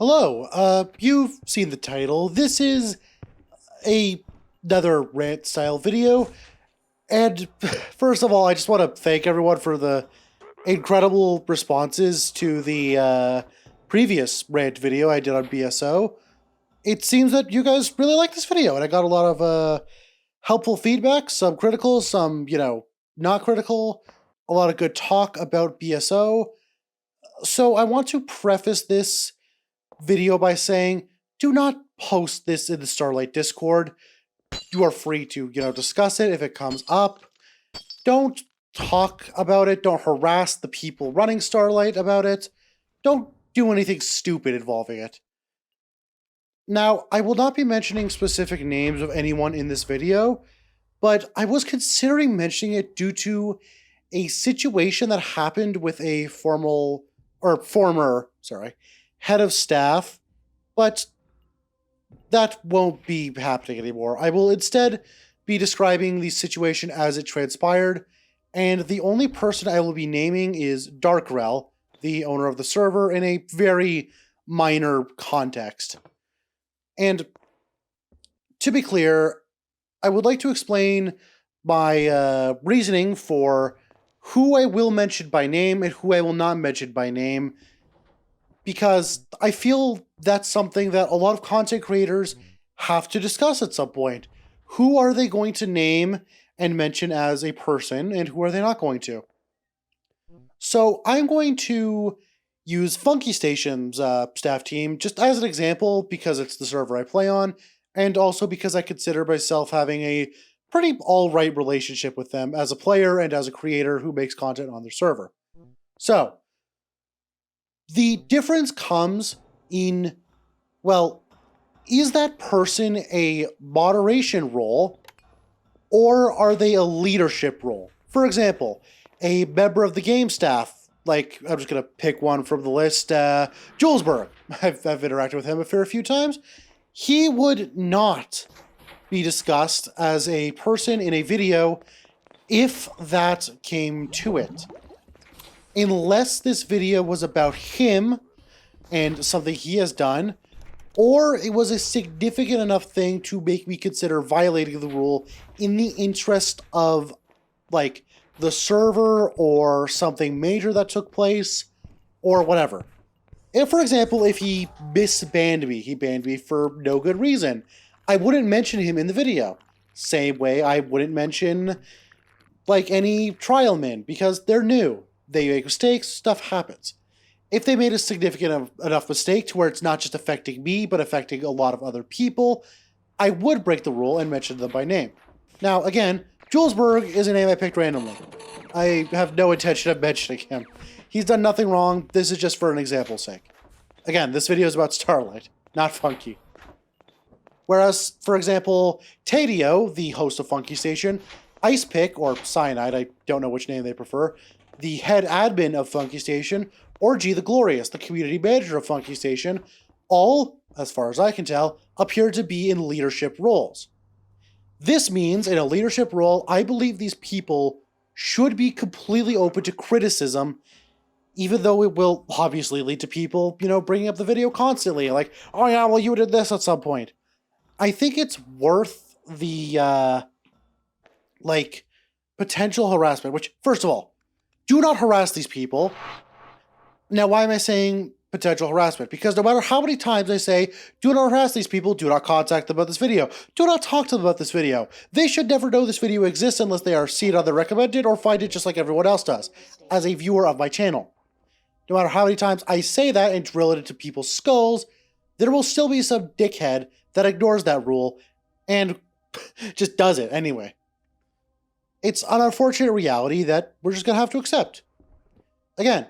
Hello, you've seen the title. This is another rant-style video, and first of all, I just want to thank everyone for the incredible responses to the previous rant video I did on BSO. It seems that you guys really like this video, and I got a lot of helpful feedback, some critical, some, not critical, a lot of good talk about BSO. So I want to preface this video by saying, do not post this in the Starlight Discord. You are free to, discuss it if it comes up. Don't talk about it. Don't harass the people running Starlight about it. Don't do anything stupid involving it. Now, I will not be mentioning specific names of anyone in this video, but I was considering mentioning it due to a situation that happened with a former head of staff, but that won't be happening anymore. I will instead be describing the situation as it transpired, and the only person I will be naming is Darkrel, the owner of the server, in a very minor context. And to be clear, I would like to explain my reasoning for who I will mention by name and who I will not mention by name, because I feel that's something that a lot of content creators have to discuss at some point. Who are they going to name and mention as a person, and who are they not going to? So I'm going to use Funky Station's staff team just as an example because it's the server I play on, and also because I consider myself having a pretty all-right relationship with them as a player and as a creator who makes content on their server. So the difference comes in, well, is that person a moderation role or are they a leadership role? For example, a member of the game staff, like, I'm just going to pick one from the list, Julesburg. I've interacted with him a fair few times. He would not be discussed as a person in a video if that came to it. Unless this video was about him and something he has done, or it was a significant enough thing to make me consider violating the rule in the interest of, like, the server or something major that took place, or whatever. If, for example, if he misbanned me, he banned me for no good reason, I wouldn't mention him in the video. Same way I wouldn't mention, like, any trial men, because they're new. They make mistakes, stuff happens. If they made a significant enough mistake to where it's not just affecting me, but affecting a lot of other people, I would break the rule and mention them by name. Now, again, Julesburg is a name I picked randomly. I have no intention of mentioning him. He's done nothing wrong. This is just for an example's sake. Again, this video is about Starlight, not Funky. Whereas, for example, Tadio, the host of Funky Station, Icepick, or Cyanide, I don't know which name they prefer, the head admin of Funky Station, or G the Glorious, the community manager of Funky Station, all, as far as I can tell, appear to be in leadership roles. This means, in a leadership role, I believe these people should be completely open to criticism, even though it will obviously lead to people, bringing up the video constantly, like, oh yeah, well you did this at some point. I think it's worth the, potential harassment, which, first of all, do not harass these people. Now, why am I saying potential harassment? Because no matter how many times I say, do not harass these people, do not contact them about this video, do not talk to them about this video, they should never know this video exists unless they are see it on the recommended or find it just like everyone else does, as a viewer of my channel. No matter how many times I say that and drill it into people's skulls, there will still be some dickhead that ignores that rule and just does it anyway. It's an unfortunate reality that we're just going to have to accept. Again,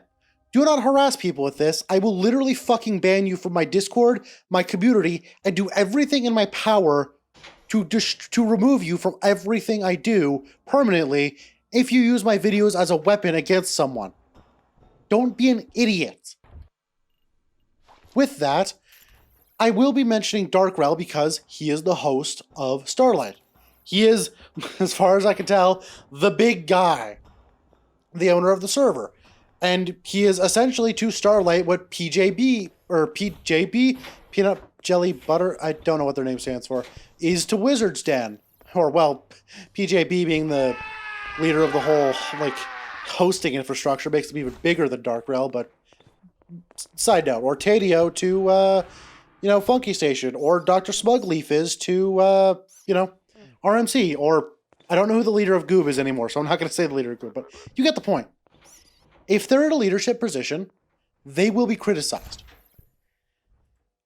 do not harass people with this. I will literally fucking ban you from my Discord, my community, and do everything in my power to remove you from everything I do permanently if you use my videos as a weapon against someone. Don't be an idiot. With that, I will be mentioning Darkrel because he is the host of Starlight. He is, as far as I can tell, the big guy, the owner of the server. And he is essentially to Starlight what PJB, Peanut Jelly Butter, I don't know what their name stands for, is to Wizard's Den. Or, well, PJB being the leader of the whole, like, hosting infrastructure makes them even bigger than Dark Rail, but side note. Or Tadio to, Funky Station. Or Dr. Smugleaf is to, RMC. Or, I don't know who the leader of Goob is anymore, so I'm not going to say the leader of Goob, but you get the point. If they're in a leadership position, they will be criticized.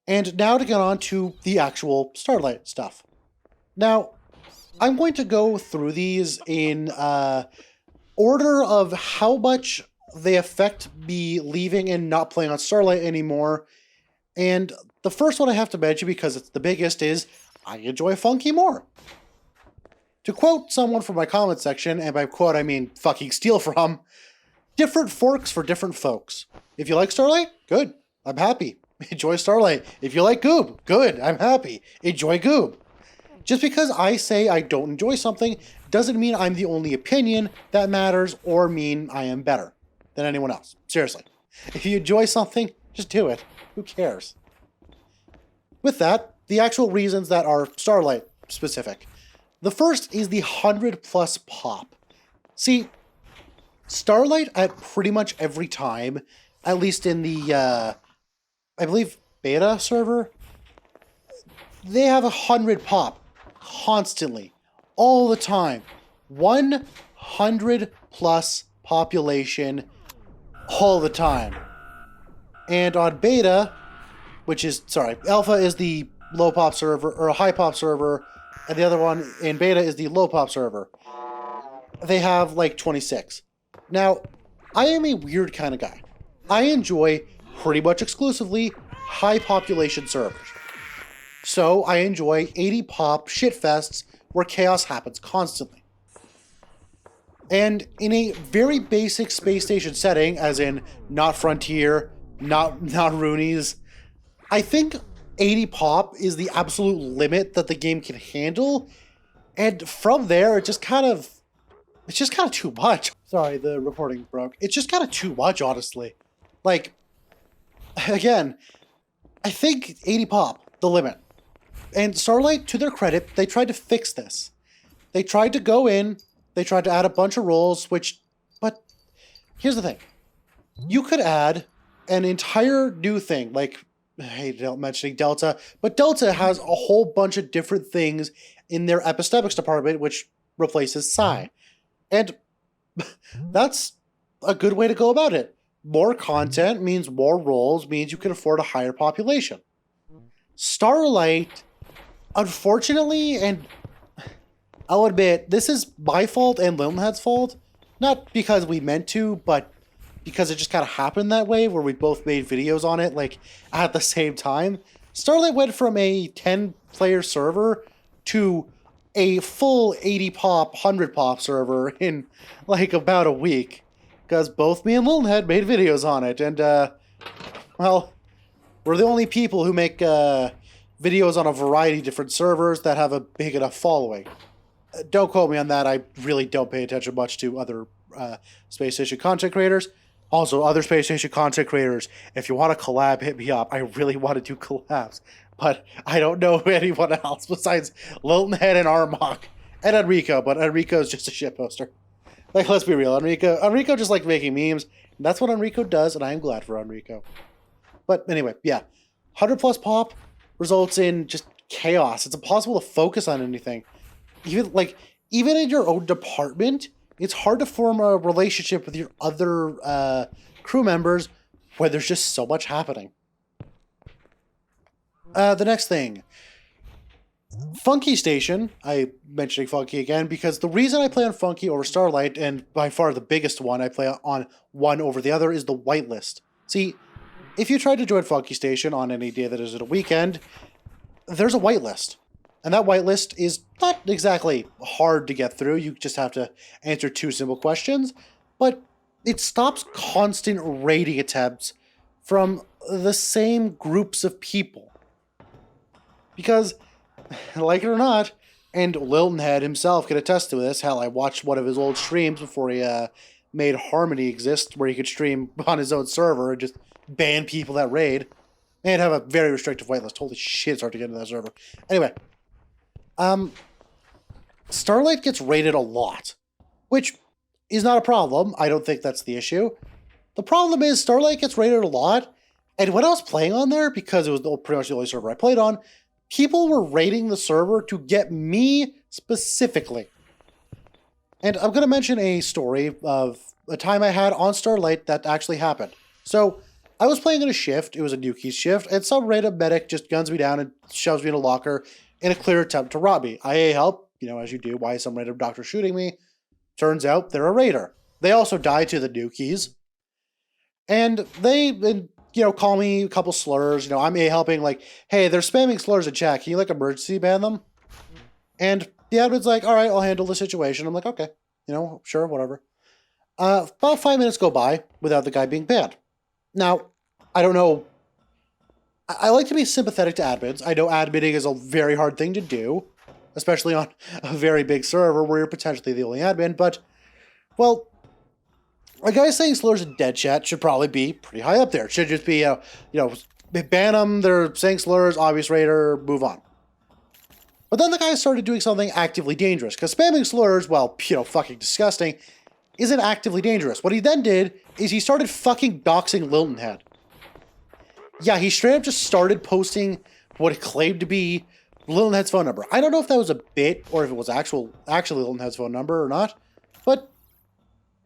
And now to get on to the actual Starlight stuff. Now, I'm going to go through these in order of how much they affect me leaving and not playing on Starlight anymore. And the first one I have to mention, because it's the biggest, is I enjoy Funky more. To quote someone from my comment section, and by quote I mean fucking steal from, different forks for different folks. If you like Starlight, good. I'm happy. Enjoy Starlight. If you like Goob, good. I'm happy. Enjoy Goob. Just because I say I don't enjoy something doesn't mean I'm the only opinion that matters or mean I am better than anyone else. Seriously. If you enjoy something, just do it. Who cares? With that, the actual reasons that are Starlight specific. The first is the 100+ pop. See, Starlight at pretty much every time, at least in the, I believe, beta server, they have 100 pop constantly, all the time. 100+ population all the time. And on beta, alpha is the low pop server, or a high pop server, and the other one in beta is the low pop server. They have like 26. Now, I am a weird kind of guy. I enjoy pretty much exclusively high population servers. So I enjoy 80 pop shitfests where chaos happens constantly. And in a very basic space station setting, as in not Frontier, not Roonies, I think 80 pop is the absolute limit that the game can handle. And from there, it's just kind of too much. Sorry, the recording broke. It's just kind of too much, honestly. Like, again, I think 80 pop, the limit. And Starlight, to their credit, they tried to fix this. They tried to go in, they tried to add a bunch of roles, but here's the thing. You could add an entire new thing, like, hey, don't mentioning Delta, but Delta has a whole bunch of different things in their epistemics department, which replaces Psi. And that's a good way to go about it. More content means more roles, means you can afford a higher population. Starlight, unfortunately, and I'll admit, this is my fault and Liltonhead's fault. Not because we meant to, but because it just kind of happened that way, where we both made videos on it, like, at the same time. Starlight went from a 10-player server to a full 80 pop, 100 pop server in, like, about a week. Because both me and Liltonhead made videos on it, and, well, we're the only people who make, videos on a variety of different servers that have a big enough following. Don't quote me on that, I really don't pay attention much to other, Space Station content creators. Also, other Space Station content creators, if you want to collab, hit me up. I really want to do collabs, but I don't know anyone else besides Liltonhead and Armok and Enrico, but Enrico's just a shitposter. Like, let's be real, Enrico just likes making memes, and that's what Enrico does, and I am glad for Enrico. But anyway, yeah, 100+ pop results in just chaos. It's impossible to focus on anything. Even in your own department, it's hard to form a relationship with your other crew members where there's just so much happening. The next thing. Funky Station. I'm mentioning Funky again because the reason I play on Funky over Starlight, and by far the biggest one I play on one over the other, is the whitelist. See, if you try to join Funky Station on any day that isn't a weekend, there's a whitelist. And that whitelist is not exactly hard to get through. You just have to answer 2 simple questions. But it stops constant raiding attempts from the same groups of people. Because, like it or not, and Liltonhead himself can attest to this. Hell, I watched one of his old streams before he made Harmony exist where he could stream on his own server and just ban people that raid. And have a very restrictive whitelist. Holy shit, it's hard to get into that server. Anyway. Starlight gets raided a lot. Which is not a problem. I don't think that's the issue. The problem is Starlight gets raided a lot. And when I was playing on there, because it was pretty much the only server I played on, people were raiding the server to get me specifically. And I'm going to mention a story of a time I had on Starlight that actually happened. So, I was playing in a shift, it was a Nukies shift, and some random medic just guns me down and shoves me in a locker in a clear attempt to rob me. IA help, as you do, why is some random doctor shooting me? Turns out they're a raider. They also die to the Nukies. And they, call me a couple slurs. I'm A helping, like, hey, they're spamming slurs in chat. Can you, emergency ban them? And the admin's like, all right, I'll handle the situation. I'm like, okay, sure, whatever. About 5 minutes go by without the guy being banned. Now, I don't know. I like to be sympathetic to admins. I know admitting is a very hard thing to do, especially on a very big server where you're potentially the only admin, but, well, a guy saying slurs in dead chat should probably be pretty high up there. It should just be, ban them, they're saying slurs, obvious raider, move on. But then the guy started doing something actively dangerous, because spamming slurs, well, fucking disgusting, isn't actively dangerous. What he then did is he started fucking doxing Lilton Head. Yeah, he straight up just started posting what it claimed to be Lilton Head's phone number. I don't know if that was a bit or if it was actually Lilton Head's phone number or not, but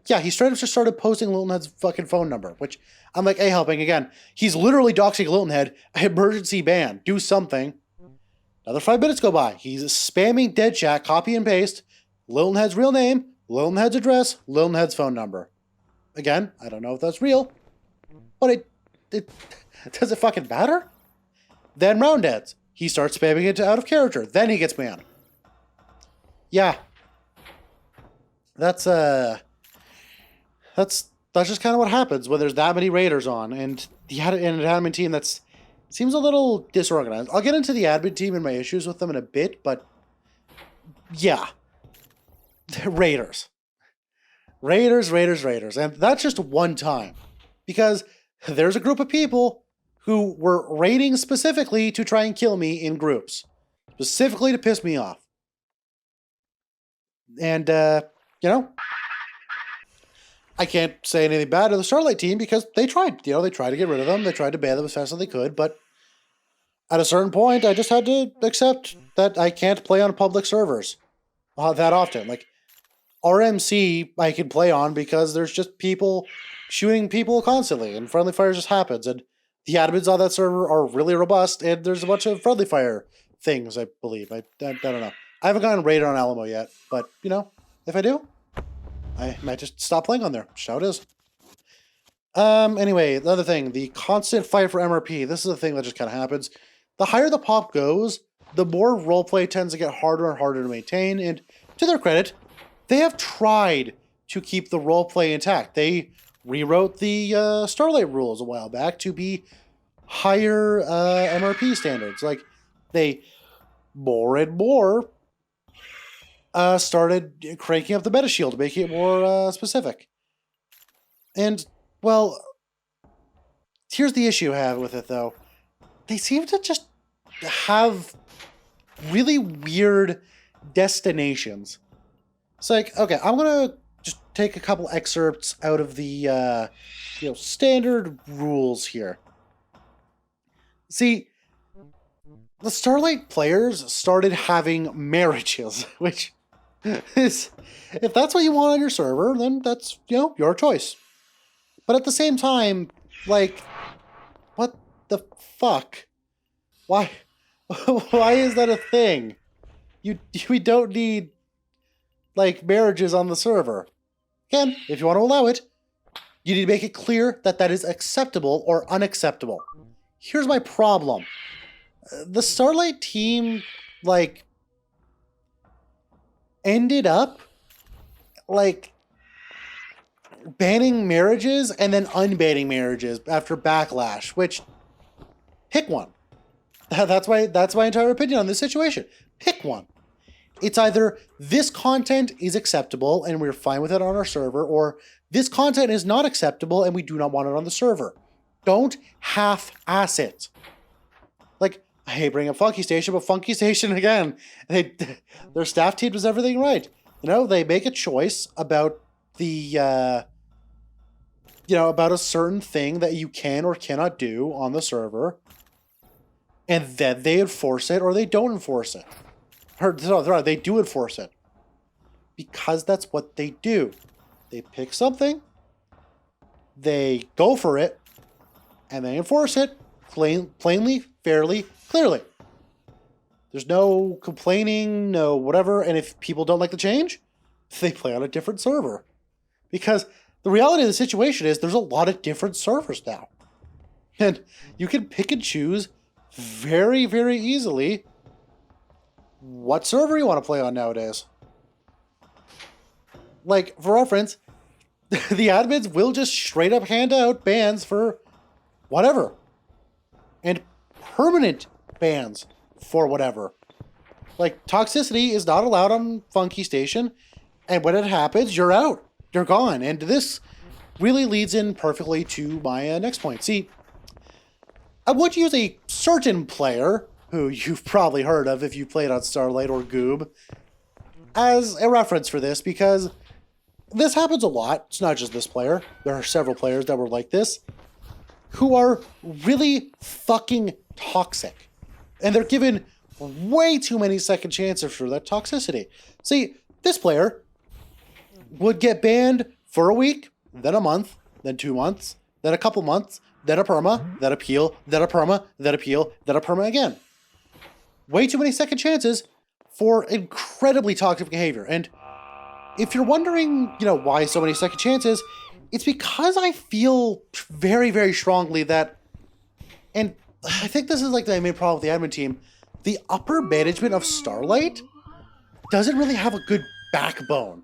yeah, he straight up just started posting Lilton Head's fucking phone number, which I'm like, hey, helping again. He's literally doxing Lilton Head, emergency ban, do something. Another 5 minutes go by. He's spamming dead chat, copy and paste, Lilton Head's real name, Lilton Head's address, Lilton Head's phone number. Again, I don't know if that's real, but it does it fucking matter? Then Roundheads. He starts spamming it out of character. Then he gets banned. Yeah. That's just kind of what happens when there's that many raiders on, and an admin team that's seems a little disorganized. I'll get into the admin team and my issues with them in a bit, but yeah. Raiders. Raiders. And that's just one time. Because there's a group of people who were raiding specifically to try and kill me in groups. Specifically to piss me off. And, I can't say anything bad to the Starlight team because they tried. They tried to get rid of them. They tried to ban them as fast as they could. But at a certain point, I just had to accept that I can't play on public servers that often. Like, RMC I can play on because there's just people shooting people constantly and friendly fire just happens. And the admins on that server are really robust and there's a bunch of friendly fire things, I believe. I don't know. I haven't gotten raided on Alamo yet, but, if I do, I might just stop playing on there. Just how it is. Anyway, the other thing, the constant fight for MRP. This is a thing that just kind of happens. The higher the pop goes, the more roleplay tends to get harder and harder to maintain. And to their credit, they have tried to keep the roleplay intact. They rewrote the Starlight rules a while back to be higher MRP standards. Like, they more and more started cranking up the meta shield, making it more specific. And, well, here's the issue I have with it, though. They seem to just have really weird destinations. It's like, okay, I'm going to just take a couple excerpts out of the, standard rules here. See, the Starlight players started having marriages, which is, if that's what you want on your server, then that's, your choice. But at the same time, like, what the fuck? Why is that a thing? We don't need, like, marriages on the server. Again, if you want to allow it, you need to make it clear that that is acceptable or unacceptable. Here's my problem. The Starlight team, like, ended up, like, banning marriages and then unbanning marriages after backlash, which, pick one. That's my entire opinion on this situation. Pick one. It's either this content is acceptable and we're fine with it on our server, or this content is not acceptable and we do not want it on the server. Don't half-ass it. Like, hey, bring up Funky Station, but Funky Station again, their staff team does everything right. You know, they make a choice about the, about a certain thing that you can or cannot do on the server, and then they enforce it or they don't enforce it. Or, no, they do enforce it. Because that's what they do. They pick something, they go for it, and they enforce it plainly, fairly, clearly. There's no complaining, no whatever, and if people don't like the change, they play on a different server. Because the reality of the situation is there's a lot of different servers now. And you can pick and choose very, very easily what server you want to play on nowadays. Like, for reference, the admins will just straight up hand out bans for whatever. And permanent bans for whatever. Like, toxicity is not allowed on Funky Station, and when it happens, you're out. You're gone. And this really leads in perfectly to my next point. See, I would use a certain player, who you've probably heard of if you played on Starlight or Goob, as a reference for this, because this happens a lot. It's not just this player. There are several players that were like this, who are really fucking toxic. And they're given way too many second chances for that toxicity. See, this player would get banned for a week, then a month, then 2 months, then a couple months, then a perma, then appeal, then a perma, then appeal, then a perma again. Way too many second chances for incredibly toxic behavior. And if you're wondering, why so many second chances, it's because I feel very, very strongly that, and I think this is like the main problem with the admin team, the upper management of Starlight doesn't really have a good backbone.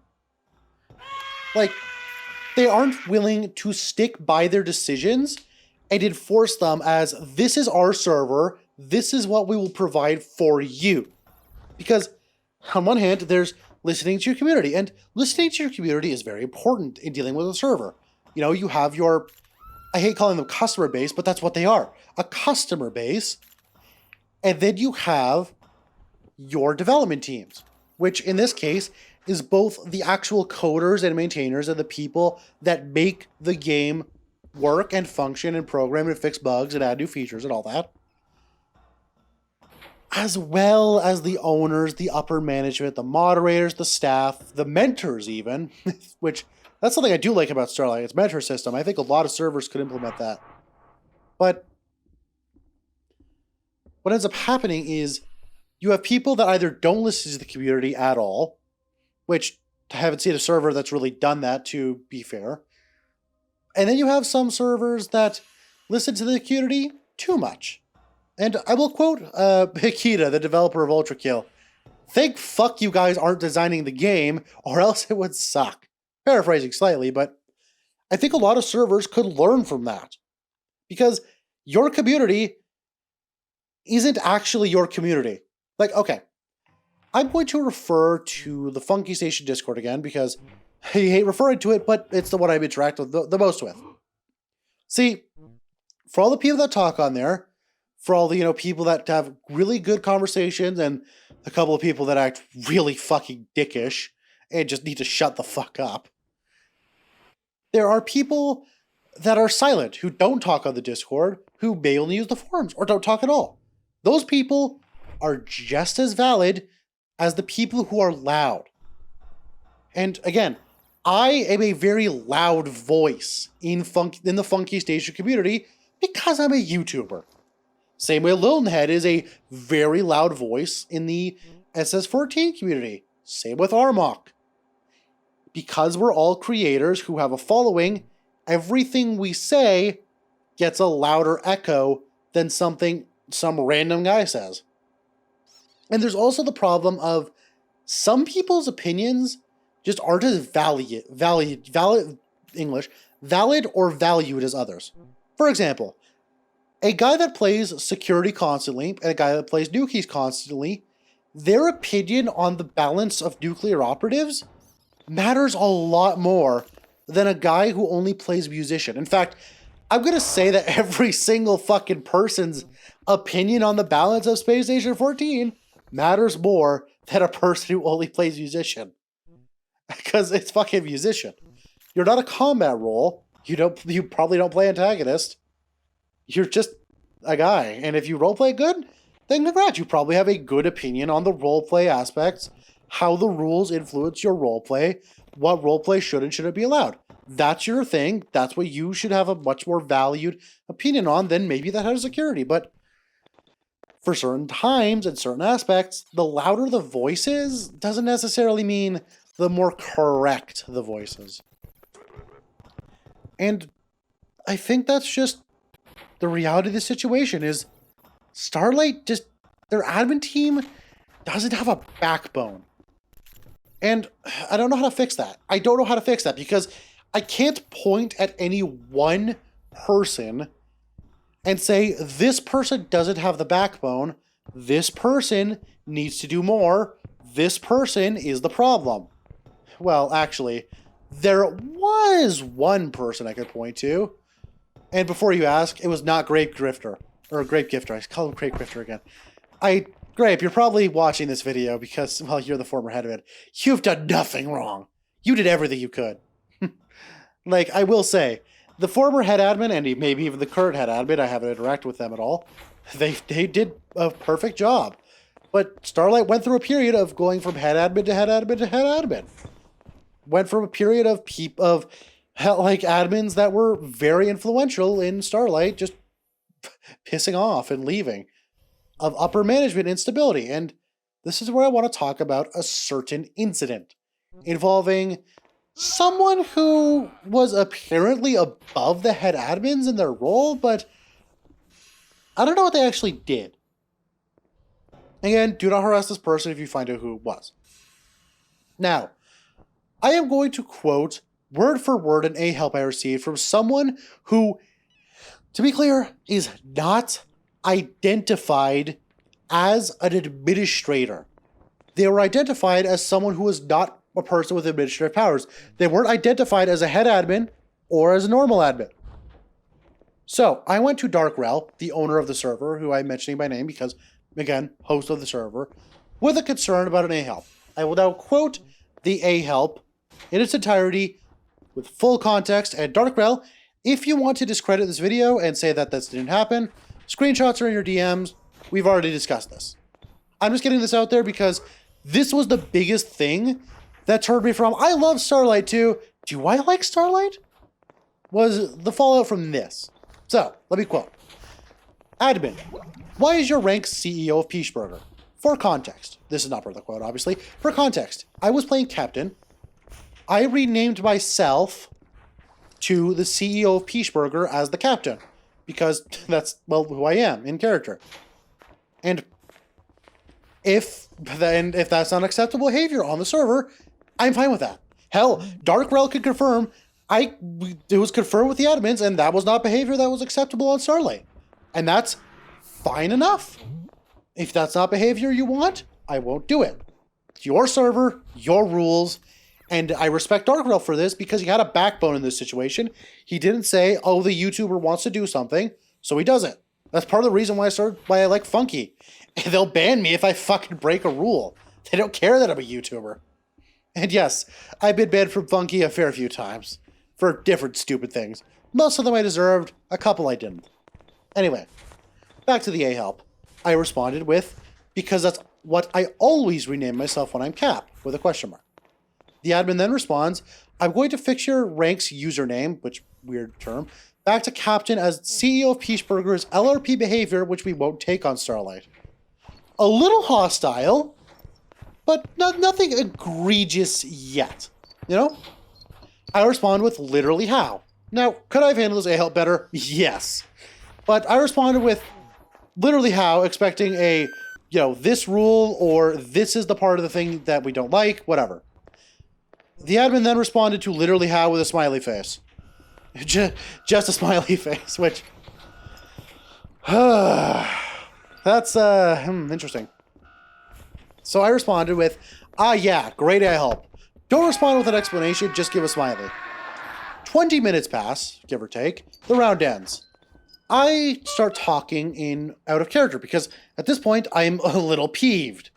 Like, they aren't willing to stick by their decisions and enforce them as, this is our server, this is what we will provide for you. Because on one hand, there's listening to your community, and listening to your community is very important in dealing with a server. You have your, I hate calling them customer base, but that's what they are, a customer base. And then you have your development teams, which in this case is both the actual coders and maintainers and the people that make the game work and function and program and fix bugs and add new features and all that. As well as the owners, the upper management, the moderators, the staff, the mentors even, which that's something I do like about Starlight, its mentor system. I think a lot of servers could implement that. But what ends up happening is you have people that either don't listen to the community at all, which I haven't seen a server that's really done that, to be fair. And then you have some servers that listen to the community too much. And I will quote Hikita, the developer of Ultra Kill. Thank fuck you guys aren't designing the game, or else it would suck. Paraphrasing slightly, but I think a lot of servers could learn from that. Because your community isn't actually your community. Like, okay, I'm going to refer to the Funky Station Discord again, because I hate referring to it, but it's the one I interact with the most with. See, for all the people that talk on there, for all the people that have really good conversations, and a couple of people that act really fucking dickish and just need to shut the fuck up, there are people that are silent, who don't talk on the Discord, who may only use the forums, or don't talk at all. Those people are just as valid as the people who are loud. And again, I am a very loud voice in the Funky Station community because I'm a YouTuber. Same way Lilnhead is a very loud voice in the SS14 community. Same with Armok. Because we're all creators who have a following, everything we say gets a louder echo than something some random guy says. And there's also the problem of some people's opinions just aren't as valid or valued as others. For example, a guy that plays security constantly and a guy that plays nukies constantly, their opinion on the balance of nuclear operatives matters a lot more than a guy who only plays musician. In fact, I'm going to say that every single fucking person's opinion on the balance of Space Station 14 matters more than a person who only plays musician. Because it's fucking musician. You're not a combat role. You probably don't play antagonist. You're just a guy. And if you roleplay good, then congrats. You probably have a good opinion on the roleplay aspects, how the rules influence your roleplay, what roleplay should and shouldn't be allowed. That's your thing. That's what you should have a much more valued opinion on than maybe that head of security. But for certain times and certain aspects, the louder the voice is doesn't necessarily mean the more correct the voice is. And I think that's just the reality of the situation is Starlight their admin team doesn't have a backbone. And I don't know how to fix that. I don't know how to fix that because I can't point at any one person and say, this person doesn't have the backbone. This person needs to do more. This person is the problem. Well, actually, there was one person I could point to. And before you ask, it was not Grape Grifter. Or Grape Gifter. I call him Grape Grifter again. Grape, you're probably watching this video because, well, you're the former head of it. You've done nothing wrong. You did everything you could. Like, I will say, the former head admin, and maybe even the current head admin, I haven't interacted with them at all, they did a perfect job. But Starlight went through a period of going from head admin to head admin to head admin. Went from a period of admins that were very influential in Starlight just pissing off and leaving. Of upper management instability. And this is where I want to talk about a certain incident involving someone who was apparently above the head admins in their role, but I don't know what they actually did. Again, do not harass this person if you find out who it was. Now, I am going to quote word for word an A-help I received from someone who, to be clear, is not identified as an administrator. They were identified as someone who was not a person with administrative powers. They weren't identified as a head admin or as a normal admin. So I went to Darkrel, the owner of the server, who I'm mentioning by name because, again, host of the server, with a concern about an A-help. I will now quote the A-help in its entirety with full context. And Darkrel, if you want to discredit this video and say that this didn't happen, screenshots are in your DMs. We've already discussed this. I'm just getting this out there because this was the biggest thing that turned me from, I love Starlight too, do I like Starlight? Was the fallout from this. So, let me quote. Admin, why is your rank CEO of Peachburger? For context, this is not part of the quote, obviously. For context, I was playing Captain. I renamed myself to the CEO of Peachburger as the Captain. Because that's, well, who I am in character. And if that's not acceptable behavior on the server, I'm fine with that. Hell, Darkrel could confirm it was confirmed with the admins, and that was not behavior that was acceptable on Starlight. And that's fine enough. If that's not behavior you want, I won't do it. It's your server, your rules, and I respect Darkrel for this because he had a backbone in this situation. He didn't say, oh, the YouTuber wants to do something, so he does it. That's part of the reason why I like Funky. They'll ban me if I fucking break a rule. They don't care that I'm a YouTuber. And yes, I've been banned from Funky a fair few times for different stupid things. Most of them I deserved, a couple I didn't. Anyway, back to the A-help. I responded with, because that's what I always rename myself when I'm Cap, with a question mark. The admin then responds, I'm going to fix your rank's username, which weird term, back to Captain as CEO of Peachburger's LRP behavior, which we won't take on Starlight. A little hostile, but nothing egregious yet, you know? I respond with literally how. Now, could I have handled this A-help better? Yes. But I responded with literally how, expecting a, this rule or this is the part of the thing that we don't like, whatever. The admin then responded to literally how with a smiley face. Just a smiley face, which... that's, interesting. So I responded with, yeah, great A-help. Don't respond with an explanation, just give a smiley. 20 minutes pass, give or take. The round ends. I start talking in out of character because at this point I'm a little peeved.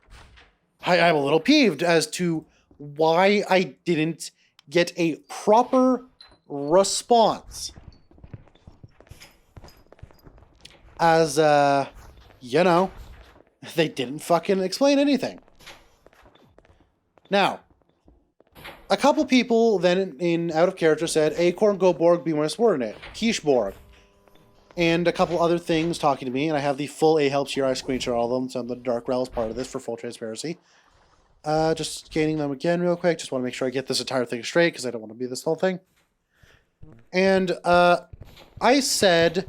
I'm a little peeved as to why I didn't get a proper response. As, you know, they didn't fucking explain anything. Now, a couple people then in out of character said, Acorn, go Borg, be more subordinate. Quiche Borg. And a couple other things talking to me, and I have the full A helps here. I screenshot all of them, so the Dark Rel is part of this for full transparency. Just scanning them again real quick. Just want to make sure I get this entire thing straight, because I don't want to be this whole thing. And I said,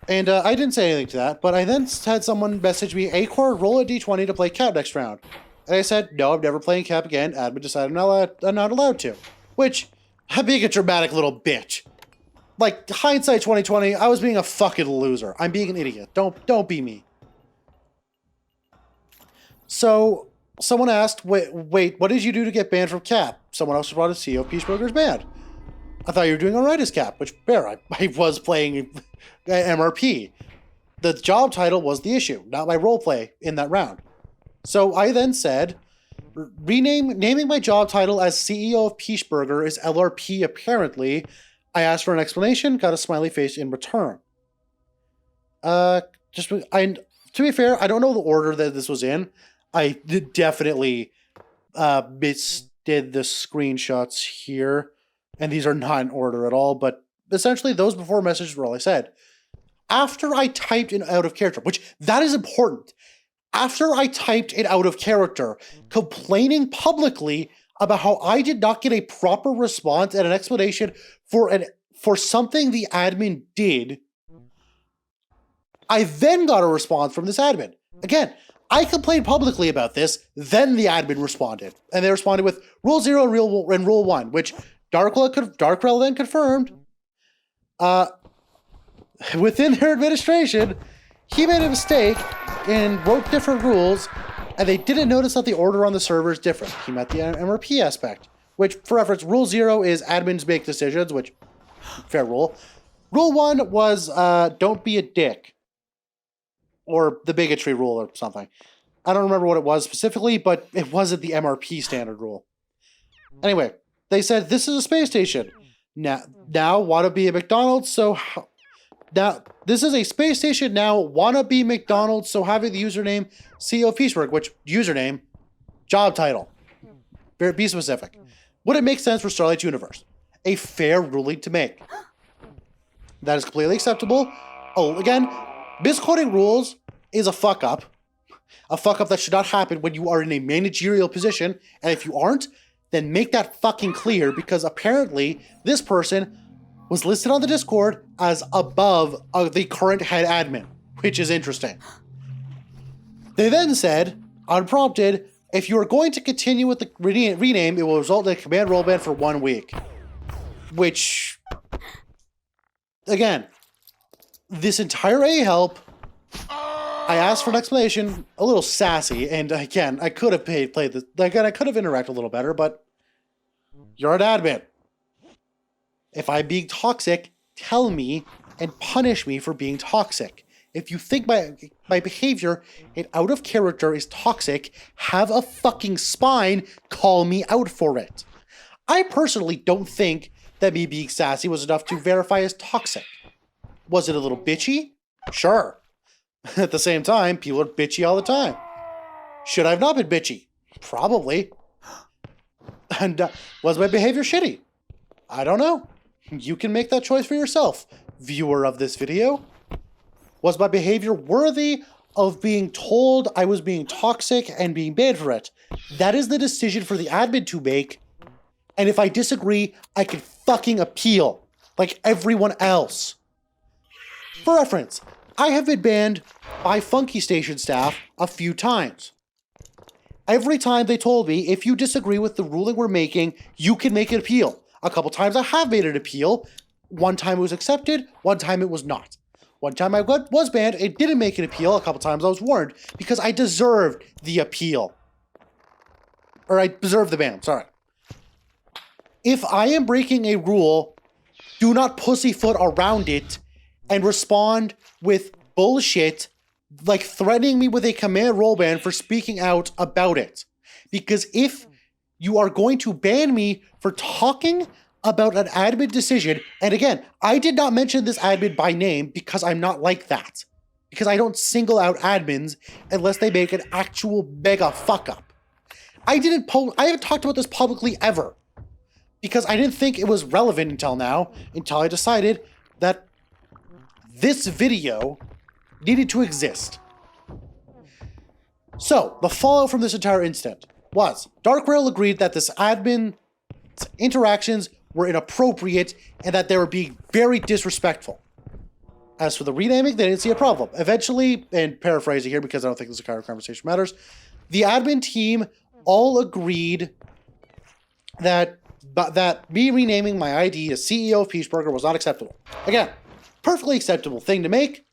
and I didn't say anything to that, but I then had someone message me, Acorn, roll a d20 to play Cap next round. And I said, no, I'm never playing Cap again. Admin decided I'm not allowed to. Which, I'm being a dramatic little bitch. Like, hindsight 2020, I was being a fucking loser. I'm being an idiot. Don't be me. So, someone asked, wait, what did you do to get banned from Cap? Someone else brought a CEO of Peaceburger's banned. I thought you were doing alright as Cap, which, fair, I was playing MRP. The job title was the issue, not my roleplay in that round. So I then said, naming my job title as CEO of Peaceburger is LRP apparently. I asked for an explanation, got a smiley face in return. To be fair, I don't know the order that this was in. I definitely misdid the screenshots here, and these are not in order at all, but essentially those before messages were all I said. After I typed in out of character, which that is important, after I typed it out of character, complaining publicly about how I did not get a proper response and an explanation for something the admin did, I then got a response from this admin. Again, I complained publicly about this, then the admin responded. And they responded with Rule 0 and Rule 1, which Darkrel then confirmed. Within their administration, he made a mistake and wrote different rules, and they didn't notice that the order on the server is different. He met the MRP aspect, which, for reference, Rule 0 is admins make decisions, which, fair rule. Rule 1 was don't be a dick, or the bigotry rule or something. I don't remember what it was specifically, but it wasn't the MRP standard rule. Anyway, they said, this is a space station. Now want to be a McDonald's, so... Now, this is a space station now, wanna be McDonald's, so having the username CEO Peacework, which username, job title. Be specific. Would it make sense for Starlight's universe? A fair ruling to make. That is completely acceptable. Oh, again, misquoting rules is a fuck up. A fuck up that should not happen when you are in a managerial position, and if you aren't, then make that fucking clear, because apparently this person was listed on the Discord as above the current head admin, which is interesting. They then said, unprompted, if you are going to continue with the rename, it will result in a command roll ban for 1 week. Which, again, this entire A-help, I asked for an explanation, a little sassy, and again, I could have played this, again, I could have interacted a little better, but you're an admin. If I'm being toxic, tell me and punish me for being toxic. If you think my behavior and out of character is toxic, have a fucking spine, call me out for it. I personally don't think that me being sassy was enough to verify as toxic. Was it a little bitchy? Sure. At the same time, people are bitchy all the time. Should I have not been bitchy? Probably. And was my behavior shitty? I don't know. You can make that choice for yourself, viewer of this video. Was my behavior worthy of being told I was being toxic and being banned for it? That is the decision for the admin to make. And if I disagree, I can fucking appeal, like everyone else. For reference, I have been banned by Funky Station staff a few times. Every time they told me, if you disagree with the ruling we're making, you can make an appeal. A couple times I have made an appeal. One time it was accepted, one time it was not. One time I was banned, it didn't make an appeal. A couple times I was warned because I deserved the appeal. Or I deserved the ban, sorry. If I am breaking a rule do not pussyfoot around it and respond with bullshit like threatening me with a command role ban for speaking out about it. Because if you are going to ban me for talking about an admin decision, and again, I did not mention this admin by name because I'm not like that. Because I don't single out admins unless they make an actual mega fuck up. I haven't talked about this publicly ever. Because I didn't think it was relevant until now, until I decided that this video needed to exist. So, the fallout from this entire incident was Dark Rail agreed that this admin interactions were inappropriate and that they were being very disrespectful. As for the renaming, they didn't see a problem. Eventually, and paraphrasing here because I don't think this kind of conversation matters, the admin team all agreed that me renaming my ID as CEO of Peaceburger was not acceptable. Again, perfectly acceptable thing to make.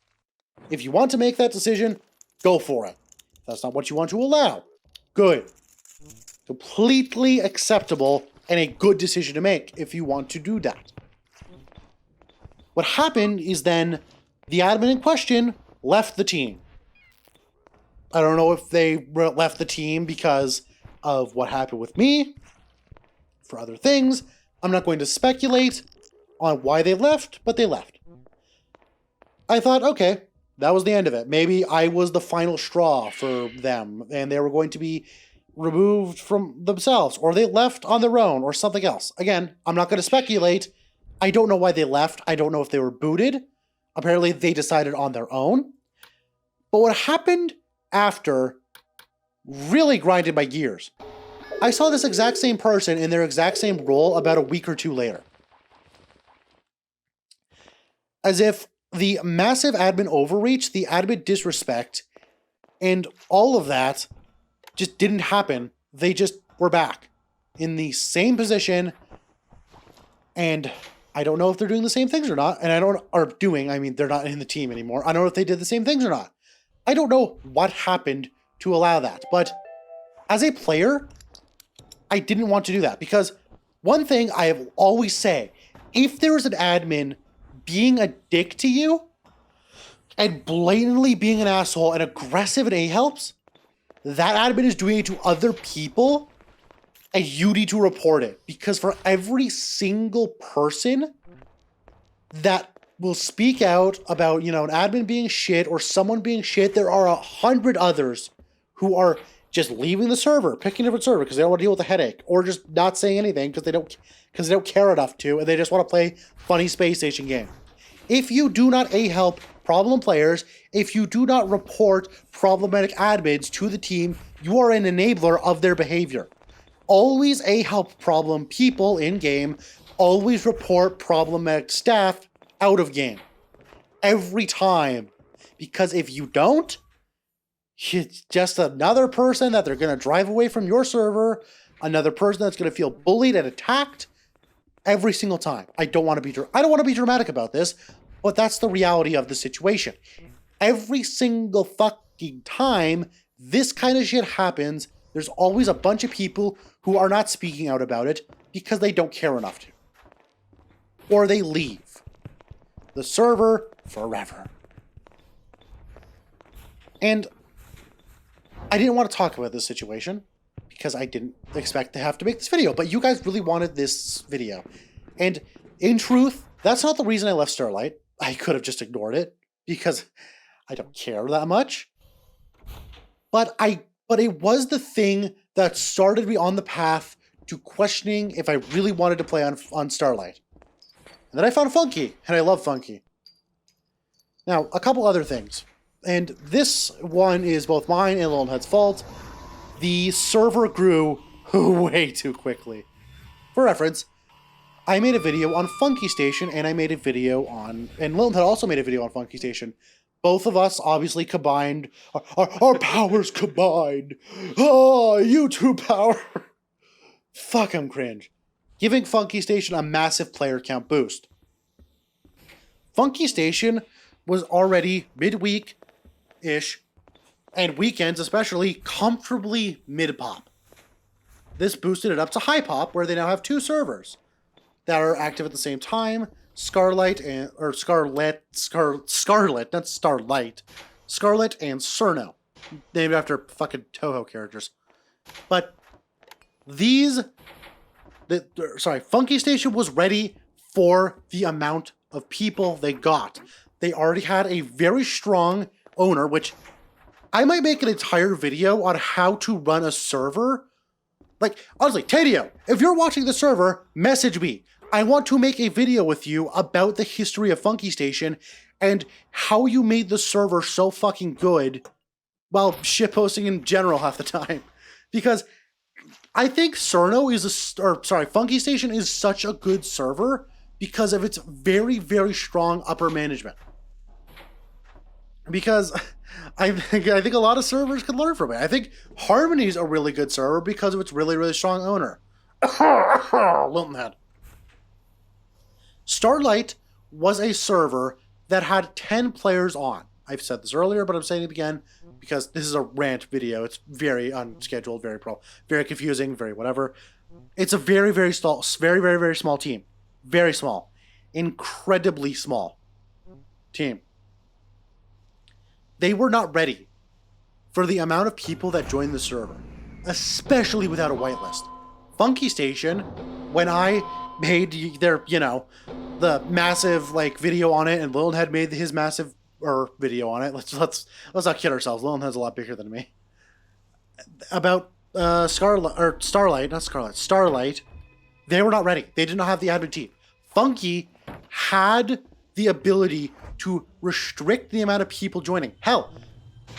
If you want to make that decision, go for it. If that's not what you want to allow, good. Completely acceptable and a good decision to make if you want to do that. What happened is then the admin in question left the team. I don't know if they left the team because of what happened with me, for other things. I'm not going to speculate on why they left, but they left. I thought, okay, that was the end of it. Maybe I was the final straw for them, and they were going to be removed from themselves, or they left on their own, or something else. Again, I'm not going to speculate. I don't know why they left. I don't know if they were booted. Apparently, they decided on their own. But what happened after really grinded my gears. I saw this exact same person in their exact same role about a week or two later. As if the massive admin overreach, the admin disrespect, and all of that just didn't happen. They just were back in the same position, and I don't know if they're doing the same things or not. And I mean, they're not in the team anymore. I don't know if they did the same things or not. I don't know what happened to allow that. But as a player, I didn't want to do that because one thing I have always say, if there is an admin being a dick to you and blatantly being an asshole and aggressive and a-helps, that admin is doing it to other people and you need to report it. Because for every single person that will speak out about, an admin being shit or someone being shit, there are 100 others who are just leaving the server, picking a different server because they don't want to deal with the headache, or just not saying anything because they don't care enough to, and they just want to play funny space station game. If you do not help problem players, if you do not report problematic admins to the team, you are an enabler of their behavior. Always help problem people in game. Always report problematic staff out of game. Every time. Because if you don't, it's just another person that they're going to drive away from your server, another person that's going to feel bullied and attacked every single time. I don't want to be dramatic about this, but that's the reality of the situation. Every single fucking time this kind of shit happens, there's always a bunch of people who are not speaking out about it because they don't care enough to. Or they leave the server forever. And I didn't want to talk about this situation because I didn't expect to have to make this video, but you guys really wanted this video. And in truth, that's not the reason I left Starlight. I could have just ignored it because I don't care that much. But it was the thing that started me on the path to questioning if I really wanted to play on Starlight. And then I found Funky, and I love Funky. Now, a couple other things. And this one is both mine and Lilnhead's fault. The server grew way too quickly. For reference, I made a video on Funky Station, and I made a video on... And Lilnhead also made a video on Funky Station. Both of us obviously combined... Our powers combined! Oh, YouTube power! Fuck, I'm cringe. Giving Funky Station a massive player count boost. Funky Station was already midweek-ish, and weekends especially, comfortably mid-pop. This boosted it up to high pop, where they now have 2 servers that are active at the same time, Scarlet and Scarlet, not Starlight, Scarlet and Cerno, named after fucking Toho characters. But Funky Station was ready for the amount of people they got. They already had a very strong owner, which I might make an entire video on how to run a server. Like, honestly, Tadio, if you're watching the server, message me. I want to make a video with you about the history of Funky Station and how you made the server so fucking good while shitposting in general half the time. Because I think Funky Station is such a good server because of its very, very strong upper management. Because I think a lot of servers could learn from it. I think Harmony's a really good server because of its really, really strong owner. Wilton Head. Starlight was a server that had 10 players on. I've said this earlier, but I'm saying it again because this is a rant video. It's very unscheduled, very confusing, very whatever. It's a very, very small team. Very small. Incredibly small team. They were not ready for the amount of people that joined the server, especially without a whitelist. Funky Station, when I made their, the massive video on it, and Lilin had made his massive video on it. Let's not kid ourselves. Lilin Head's a lot bigger than me. About Starlight. They were not ready. They did not have the admin team. Funky had the ability to restrict the amount of people joining. Hell,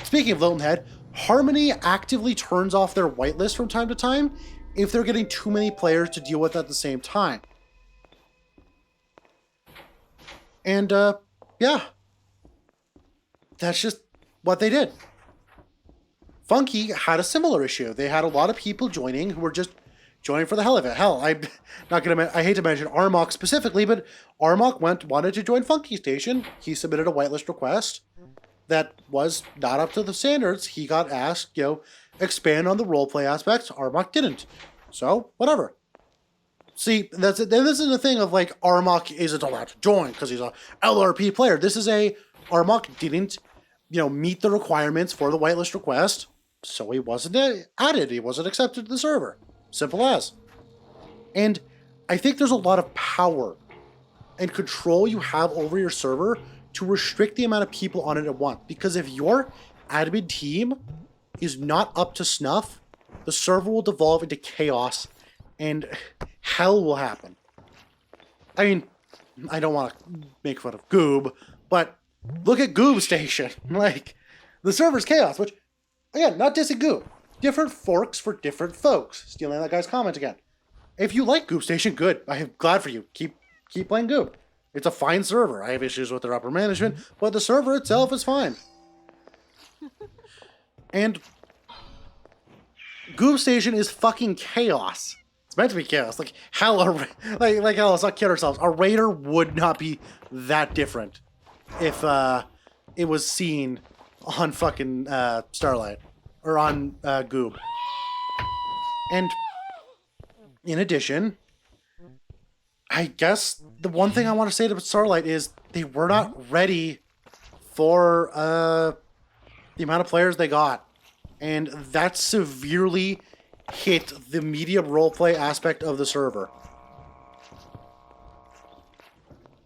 speaking of Lilin Head, Harmony actively turns off their whitelist from time to time if they're getting too many players to deal with at the same time. And, yeah. That's just what they did. Funky had a similar issue. They had a lot of people joining who were just joining for the hell of it. Hell, I hate to mention Armok specifically, but Armok wanted to join Funky Station. He submitted a whitelist request that was not up to the standards. He got asked, expand on the roleplay aspects. Armok didn't. So, whatever. See, this is the thing of Armok isn't allowed to join because he's a LRP player. This is Armok didn't, meet the requirements for the whitelist request, so he wasn't added. He wasn't accepted to the server. Simple as. And I think there's a lot of power and control you have over your server to restrict the amount of people on it at once. Because if your admin team is not up to snuff, the server will devolve into chaos and hell will happen. I mean, I don't want to make fun of Goob, but look at Goob Station. The server's chaos, which, again, not dissing Goob. Different forks for different folks. Stealing that guy's comment again. If you like Goob Station, good. I am glad for you. Keep playing Goob. It's a fine server. I have issues with their upper management, but the server itself is fine. And Goob Station is fucking chaos. It's meant to be chaos. Hell, let's not kid ourselves. A raider would not be that different if it was seen on fucking Starlight. Or on Goob. And in addition, I guess the one thing I want to say to Starlight is they were not ready for the amount of players they got. And that severely hit the medium roleplay aspect of the server.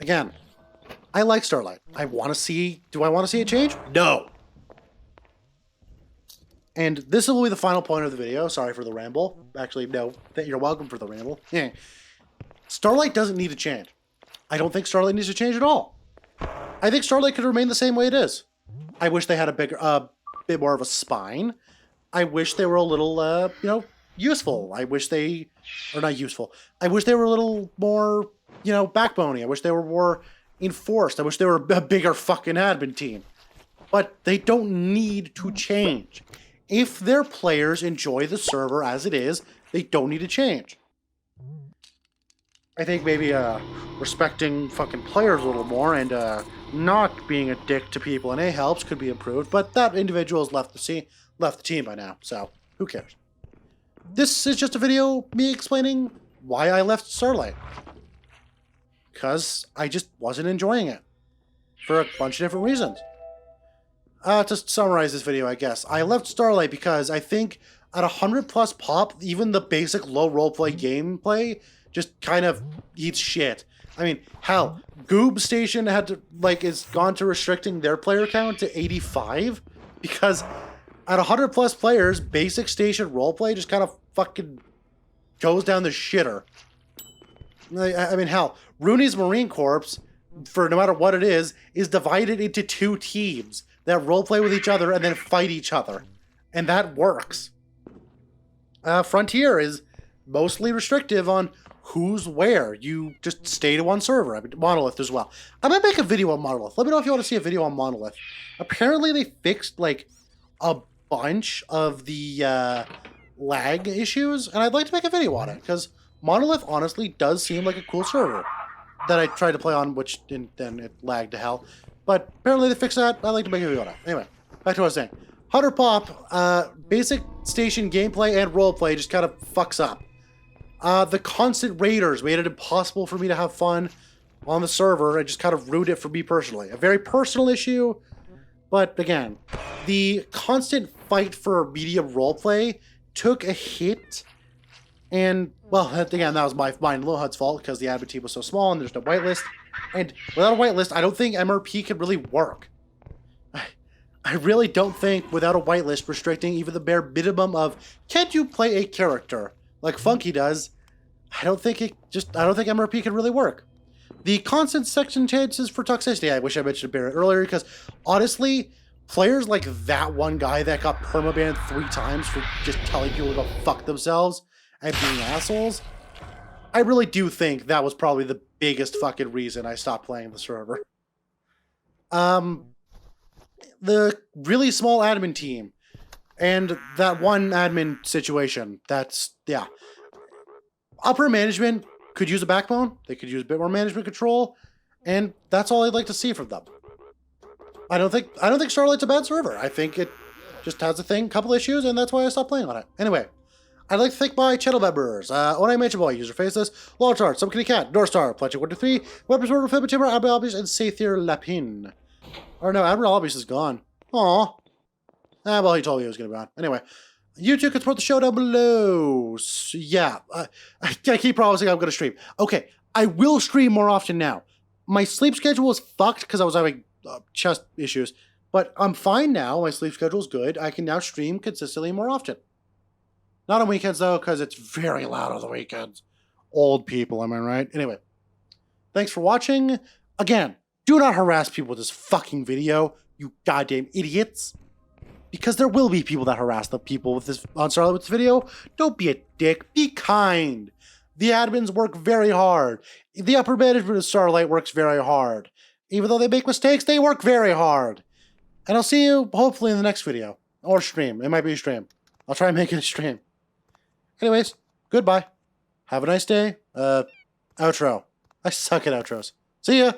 Again, I like Starlight. Do I want to see a change? No. And this will be the final point of the video. Sorry for the ramble. Actually, no. You're welcome for the ramble. Yeah. Starlight doesn't need to change. I don't think Starlight needs to change at all. I think Starlight could remain the same way it is. I wish they had a bit more of a spine. I wish they were a little, useful. I wish they... Or not useful. I wish they were a little more, backbony. I wish they were more enforced. I wish they were a bigger fucking admin team. But they don't need to change. If their players enjoy the server as it is, they don't need to change. I think maybe respecting fucking players a little more and not being a dick to people and helps could be improved, but that individual has left the team by now, so who cares? This is just a video me explaining why I left Starlight. because I just wasn't enjoying it for a bunch of different reasons. To summarize this video, I guess, I left Starlight because I think at 100 plus pop, even the basic low roleplay gameplay just kind of eats shit. I mean, hell, Goob Station had to, is gone to restricting their player count to 85 because at 100 plus players, basic station roleplay just kind of fucking goes down the shitter. I mean, hell, Rooney's Marine Corps, for no matter what it is divided into 2 teams that roleplay with each other and then fight each other. And that works. Frontier is mostly restrictive on who's where. You just stay to one server. I mean, Monolith as well. I might make a video on Monolith. Let me know if you want to see a video on Monolith. Apparently they fixed, a bunch of the lag issues, and I'd like to make a video on it, because Monolith honestly does seem like a cool server that I tried to play on, which then it lagged to hell. But apparently they fixed that. I'd like to make a video on it. Anyway, back to what I was saying. 100 pop, basic station gameplay and roleplay just kind of fucks up. The constant raiders made it impossible for me to have fun on the server. It just kind of ruined it for me personally. A very personal issue, but again, the constant fight for medium roleplay took a hit. And, well, again, that was mine and Lil Hud's fault because the admin team was so small and there's no whitelist. And without a whitelist, I don't think MRP could really work. I really don't think without a whitelist restricting even the bare minimum of can't you play a character like Funky does, I don't think MRP could really work. The constant section chances for toxicity, I wish I mentioned it earlier, because honestly, players like that one guy that got permabanned 3 times for just telling people to go fuck themselves and being assholes, I really do think that was probably the biggest fucking reason I stopped playing the server. The really small admin team and that one admin situation, yeah. Upper management could use a backbone. They could use a bit more management control, and that's all I'd like to see from them. I don't think Starlight's a bad server. I think it just has a couple issues, and that's why I stopped playing on it. Anyway, I'd like to thank my channel members. Onai Mansion Boy, User Faceless, Long Chart, Some Kitty Cat, Northstar, Pledge 123, Weapons Order, Flip Timber, Admiral Obvious, and Sathir Lapin. Or no, Admiral Obvious is gone. Aw. Well, he told me he was going to be on. Anyway, you two can support the show down below. So, yeah, I keep promising I'm going to stream. Okay, I will stream more often now. My sleep schedule was fucked because I was having chest issues, but I'm fine now. My sleep schedule is good. I can now stream consistently more often. Not on weekends, though, because it's very loud on the weekends. Old people, am I right? Anyway, thanks for watching. Again, do not harass people with this fucking video, you goddamn idiots. Because there will be people that harass the people with this on Starlight with this video. Don't be a dick. Be kind. The admins work very hard. The upper management of Starlight works very hard. Even though they make mistakes, they work very hard. And I'll see you hopefully in the next video. Or stream. It might be a stream. I'll try and make it a stream. Anyways, goodbye. Have a nice day. Outro. I suck at outros. See ya.